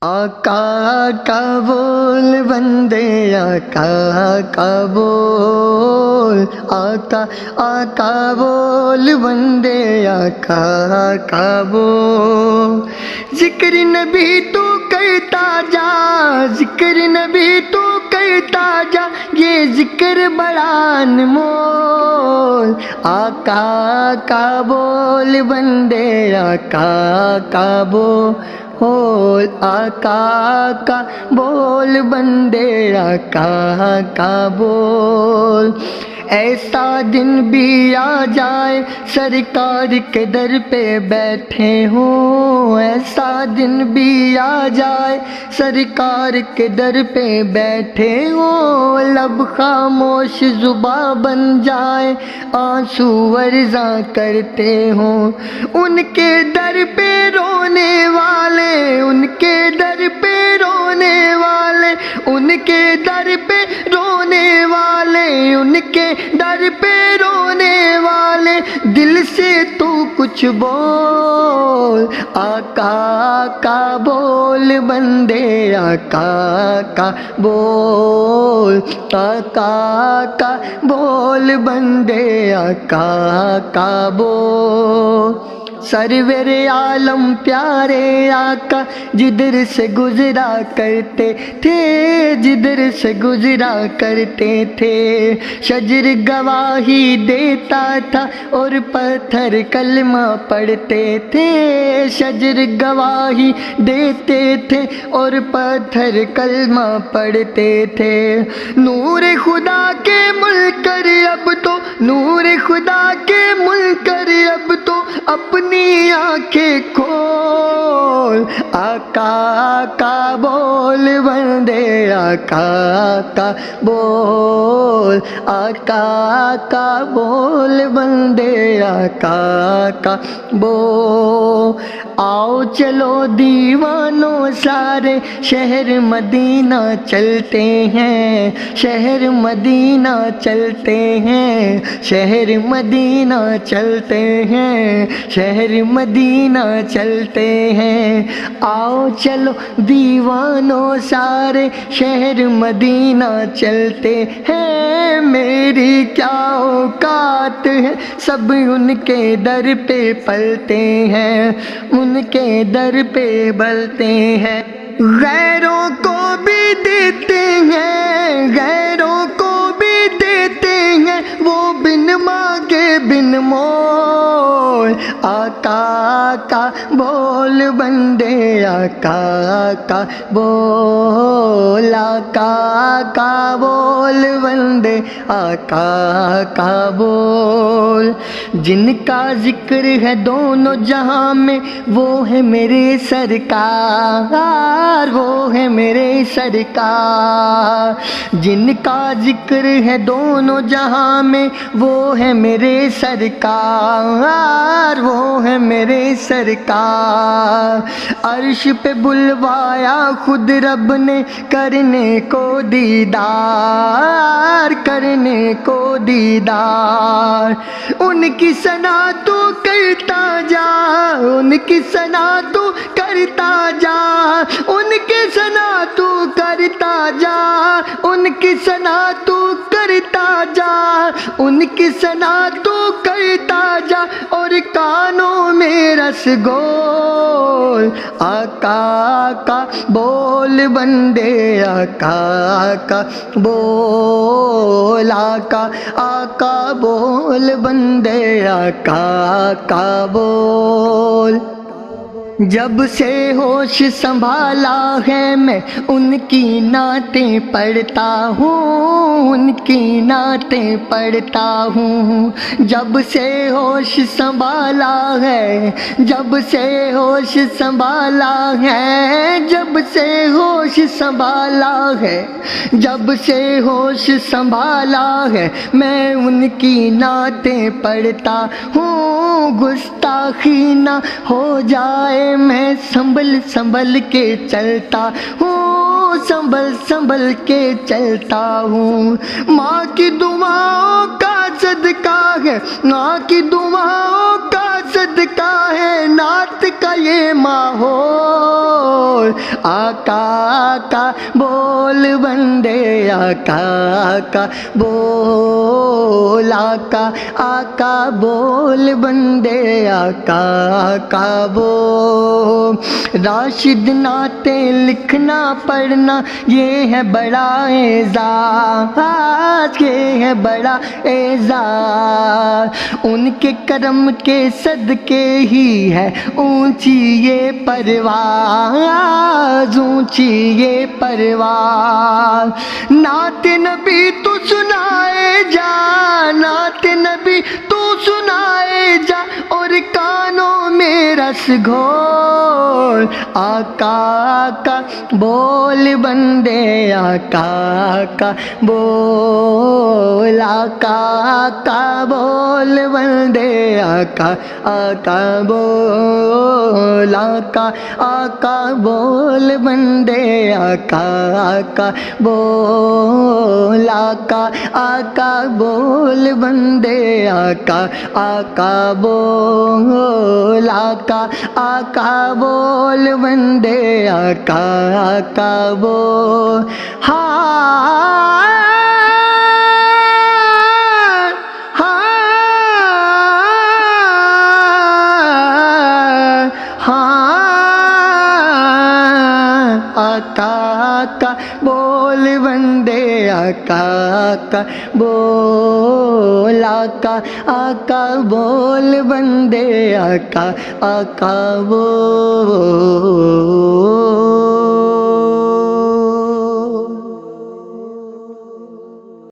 آقا کا بول بندے آقا کا بول، آقا آقا بول بندے آقا کا بول، ذکر نبی تو کرتا جا، ذکر نبی تو کرتا جا، یہ ذکر بڑا انمول، آقا کا بول بندے آقا کا بول، آقا کا بول بندے آقا کا بول، ایسا دن بھی آ جائے سرکار کے در پہ بیٹھے ہوں، ایسا دن بھی آ جائے سرکار کے در پہ بیٹھے ہوں، لب خاموش زباں بن جائے آنسو ورزاں کرتے ہوں، ان کے در پہ رونے والے، ان کے در پہ رونے والے، ان کے در پہ رونے والے، ان کے در پہ رونے والے، دل سے تو کچھ بول، آقا کا بول بندے آقا کا بول، آقا کا بول بندے آقا کا بول، سرور عالم پیارے آقا جدھر سے گزرا کرتے تھے، جدھر سے گزرا کرتے تھے، شجر گواہی دیتا تھا اور پتھر کلمہ پڑھتے تھے، شجر گواہی دیتے تھے اور پتھر کلمہ پڑھتے تھے، نور خدا کے منکر اب تو، نور خدا کے منکر اب تو اپنی آنکھیں کھول، آقا کا بول بندے آقا کا بول، آقا کا بول بندے آقا کا بول، آؤ چلو دیوانوں سارے شہر مدینہ چلتے ہیں، شہر مدینہ چلتے ہیں، شہر مدینہ چلتے ہیں، شہر مدینہ چلتے ہیں، آؤ چلو دیوانوں سارے شہر مدینہ چلتے ہیں، میری کیا اوقات ہے سب ان کے در پہ پلتے ہیں، ان کے در پہ بلتے ہیں، غیروں کو بھی دیتے ہیں، غیروں کو بھی دیتے ہیں، وہ بن مانگے بن مول، آقا کا بول بندے آقا کا بول، آقا کا بول بندے آقا کا بول، جن کا ذکر ہے دونوں جہاں میں وہ ہے میرے سرکار، وہ ہے میرے سرکار، جن کا ذکر ہے دونوں جہاں میں وہ ہے میرے سرکار، وہ ہے میرے سرکار، عرش پہ بلوایا خود رب نے کرنے کو دیدار، کرنے کو دیدار، ان کی ثنا تو کرتا جا، ان کی ثنا تو کرتا جا، ان کی ثنا تو کرتا جا، ان کی ثنا تو کرتا جا، ان کی ثنا تو کرتا جا، اور کانوں میں رس گول، آقا کا بول بندے آقا کا بول، آقا آقا بول بندے آقا کا بول، جب سے ہوش سنبھالا ہے میں ان کی نعتیں پڑھتا ہوں، ان کی نعتیں پڑھتا ہوں، جب سے ہوش سنبھالا ہے، جب سے ہوش سنبھالا ہے، جب سے ہوش سنبھالا ہے، جب سے ہوش سنبھالا ہے، میں ان کی نعتیں پڑھتا ہوں، گستاخی نہ ہو جائے میں سنبھل سنبھل کے چلتا ہوں، سنبھل سنبھل کے چلتا ہوں، ماں کی دعاؤں کا صدقہ ہے، ماں کی دعاؤں کا صدقہ ہے نعت کا یہ ماحول، آقا آقا بول بندے، آقا آقا بول، آقا آقا بول بندے، آقا آقا بول۔ راشد نعتیں لکھنا پڑھنا یہ ہے بڑا اعزاز، یہ ہے بڑا اعزاز، ان کے کرم کے صدقے ہی ہے اونچی یہ پرواز، اونچی یہ پرواز۔ نعت نبی تو سنائے جا، نعت نبی تو سنائے جا، اور کانوں میں رس گھول، آقا آقا بول بندے، آقا آقا بول، آقا آقا بول بندے، آقا آقا بول، آقا آقا بول بندے، آقا آقا بول، آقا آقا بول بندے، آقا آقا بول، آقا آقا بول بندے، آقا آقا بول۔ آقا آقا بول بندے، آقا آقا بول، آقا آقا بول بندے، آقا آقا بول۔